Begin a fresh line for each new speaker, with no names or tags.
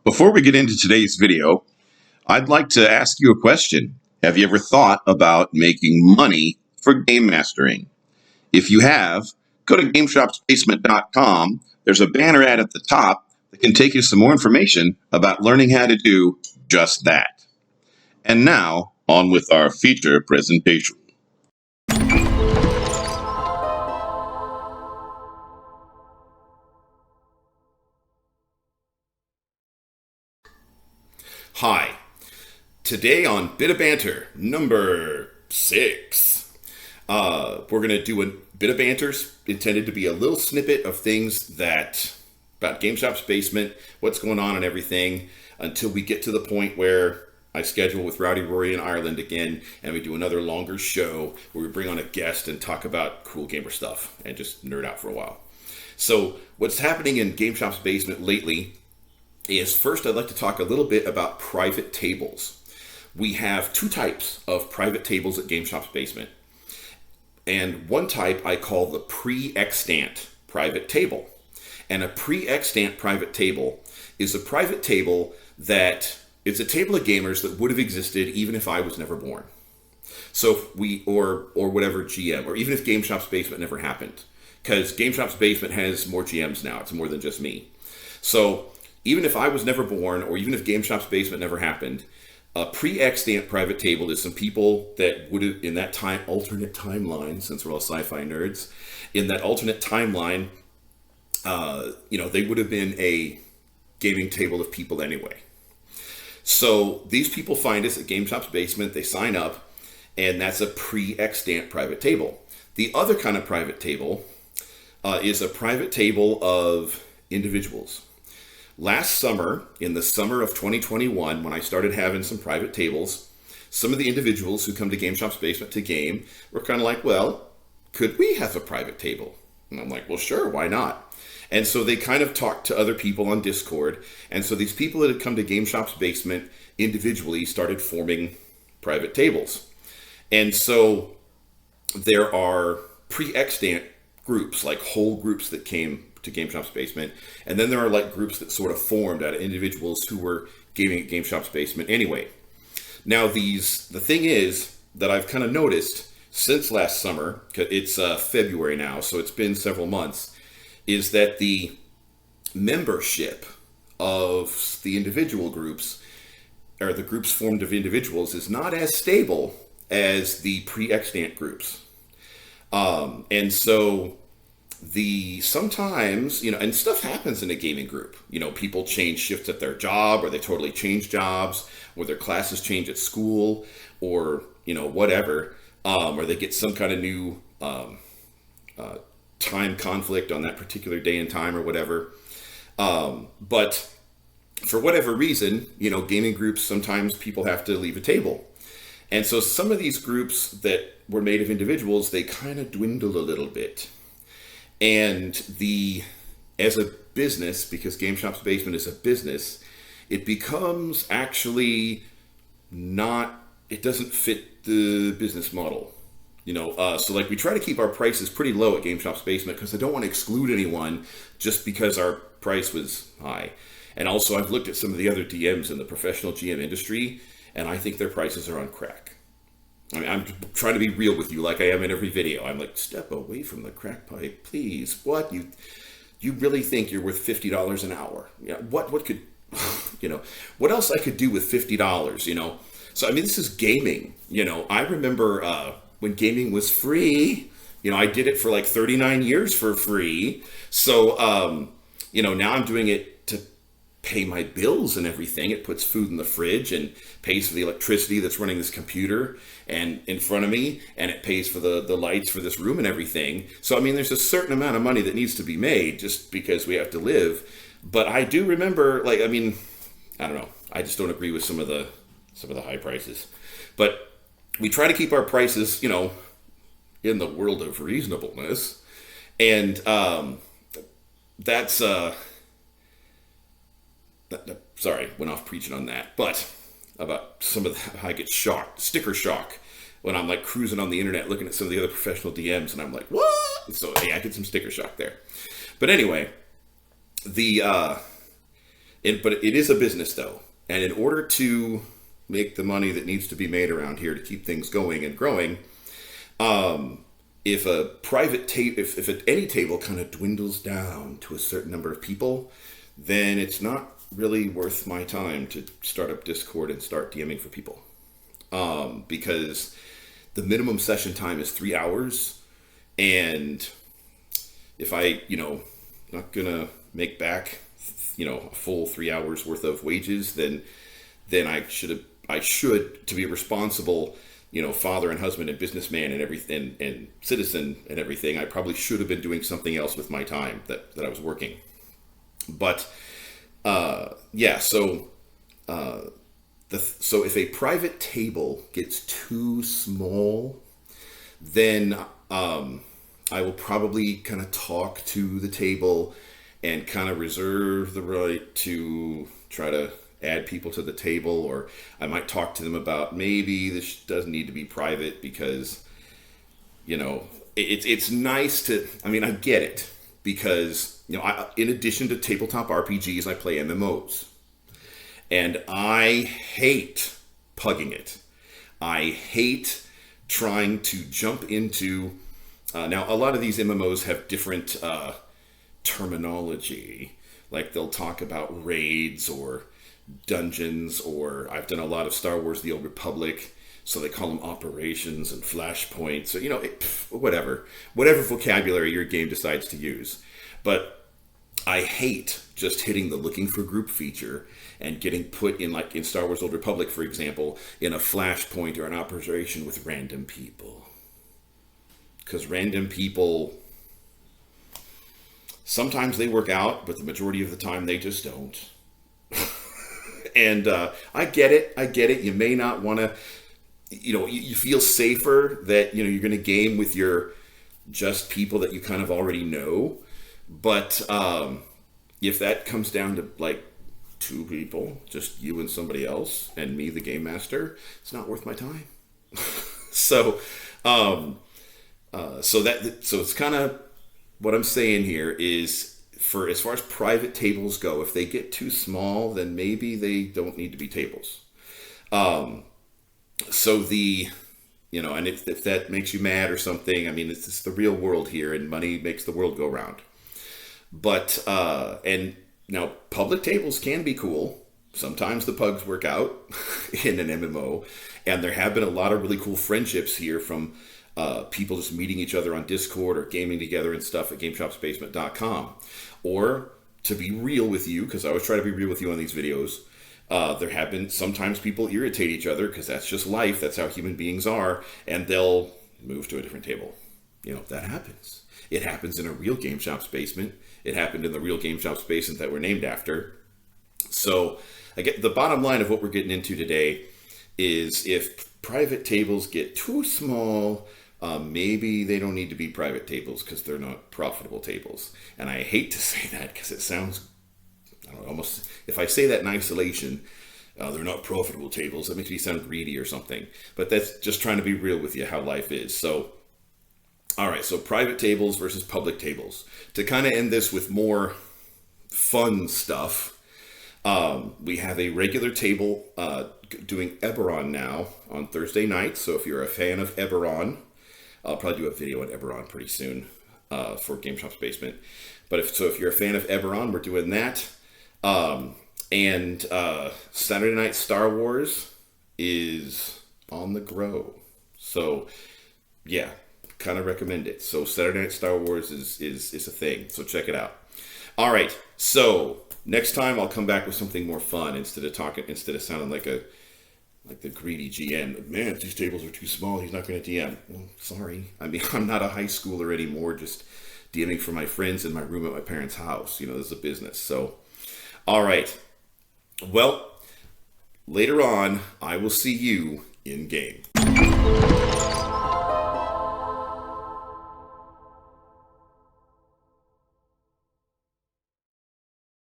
Before we get into today's video, I'd like to ask you a question. Have you ever thought about making money for game mastering? If you have, go to GameShopsBasement.com. There's a banner ad at the top that can take you some more information about learning how to do just that. And now, on with our feature presentation. Hi. Today on Bit of Banter, number 6, we're going to do a bit of banter intended to be a little snippet of things about GameShop's Basement, what's going on and everything, until we get to the point where I schedule with Rowdy Rory in Ireland again, and we do another longer show where we bring on a guest and talk about cool gamer stuff and just nerd out for a while. So what's happening in GameShop's Basement lately is, first I'd like to talk a little bit about private tables. We have 2 types of private tables at GameShop's Basement. And one type I call the pre-extant private table. And a pre-extant private table is a private table that it's a table of gamers that would have existed even if I was never born. So if we, or whatever GM, or even if GameShop's Basement never happened. Because GameShop's Basement has more GMs now. It's more than just me. So even if I was never born, or even if GameShop's Basement never happened, a pre-extant private table is some people that would have, in that time, alternate timeline, since we're all sci-fi nerds, in that alternate timeline, they would have been a gaming table of people anyway. So these people find us at GameShop's Basement, they sign up, and that's a pre-extant private table. The other kind of private table is a private table of individuals. Last summer, in the summer of 2021, when I started having some private tables, some of the individuals who come to GameShop's Basement to game were kind of like, well, could we have a private table? And I'm like, well, sure, why not? And so they kind of talked to other people on Discord. And so these people that had come to GameShop's Basement individually started forming private tables. And so there are pre-extant groups, like whole groups that came to GameShop's Basement, and then there are like groups that sort of formed out of individuals who were gaming at GameShop's Basement anyway. Now the thing is that I've kind of noticed since last summer, it's February now, so it's been several months, is that the membership of the individual groups, or the groups formed of individuals, is not as stable as the pre-extant groups. And so sometimes, and stuff happens in a gaming group. People change shifts at their job, or they totally change jobs, or their classes change at school, or, whatever. Or they get some kind of new time conflict on that particular day and time or whatever. But for whatever reason, gaming groups, sometimes people have to leave a table. And so some of these groups that were made of individuals, they kind of dwindle a little bit. And as a business, because GameShop's Basement is a business, it becomes actually it doesn't fit the business model. So like we try to keep our prices pretty low at GameShop's Basement because I don't want to exclude anyone just because our price was high. And also I've looked at some of the other DMs in the professional GM industry, and I think their prices are on crack. I mean, I'm trying to be real with you like I am in every video. I'm like, step away from the crack pipe, please. What? You really think you're worth $50 an hour? Yeah. What could, what else I could do with $50, So, I mean, this is gaming. I remember when gaming was free, I did it for like 39 years for free. So, now I'm doing it to pay my bills and everything. It puts food in the fridge and pays for the electricity that's running this computer and in front of me, and it pays for the lights for this room and everything. So I mean, there's a certain amount of money that needs to be made just because we have to live. But I do remember, I don't know, I just don't agree with some of the high prices. But we try to keep our prices, in the world of reasonableness, and that's sorry, went off preaching on that, but about some of how I get sticker shock, when I'm like cruising on the internet looking at some of the other professional DMs, and I'm like, what? So yeah, I get some sticker shock there. But anyway, But it is a business though, and in order to make the money that needs to be made around here to keep things going and growing, if a private table, if any table kind of dwindles down to a certain number of people, then it's not really worth my time to start up Discord and start DMing for people, because the minimum session time is 3 hours, and if I, not gonna make back, a full 3 hours worth of wages, then I should, to be a responsible, father and husband and businessman and everything and citizen and everything, I probably should have been doing something else with my time that I was working. But yeah, so so if a private table gets too small, then I will probably kind of talk to the table and kind of reserve the right to try to add people to the table, or I might talk to them about maybe this doesn't need to be private because, it's nice to, I get it, because, in addition to tabletop RPGs, I play MMOs. And I hate pugging it. I hate trying to jump into, now a lot of these MMOs have different terminology. Like they'll talk about raids or dungeons, or I've done a lot of Star Wars The Old Republic, so they call them operations and flashpoints, so whatever vocabulary your game decides to use. But I hate just hitting the looking for group feature and getting put in, like in Star Wars Old Republic, for example, in a flashpoint or an operation with random people. Because random people, sometimes they work out, but the majority of the time they just don't. And I get it. You may not want to, you feel safer that, you're going to game with your just people that you kind of already know. But if that comes down to like 2 people, just you and somebody else, and me, the game master, it's not worth my time. So it's kind of what I'm saying here is, for as far as private tables go, if they get too small, then maybe they don't need to be tables. So and if that makes you mad or something, it's just the real world here, and money makes the world go round. But, and now public tables can be cool. Sometimes the pugs work out in an MMO, and there have been a lot of really cool friendships here from people just meeting each other on Discord or gaming together and stuff at GameShopsBasement.com. Or, to be real with you, because I always try to be real with you on these videos, there have been sometimes people irritate each other, because that's just life, that's how human beings are, and they'll move to a different table. That happens. It happens in a real Game Shop's basement. It happened in the real Game Shop's basement that we're named after. So, I get the bottom line of what we're getting into today is, if private tables get too small, maybe they don't need to be private tables because they're not profitable tables. And I hate to say that because it sounds, almost, if I say that in isolation, they're not profitable tables, that makes me sound greedy or something. But that's just trying to be real with you how life is. So, all right, so private tables versus public tables. To kind of end this with more fun stuff, we have a regular table doing Eberron now on Thursday night. So if you're a fan of Eberron, I'll probably do a video on Eberron pretty soon for Game Shop's Basement. But if you're a fan of Eberron, we're doing that. And Saturday Night Star Wars is on the grow. So yeah, kind of recommend it. So Saturday Night Star Wars is a thing. So check it out. All right. So next time I'll come back with something more fun instead of sounding like the greedy GM. Man, if these tables are too small, he's not going to DM. Well, sorry. I'm not a high schooler anymore, just DMing for my friends in my room at my parents' house. This is a business. So, all right. Well, later on, I will see you in game.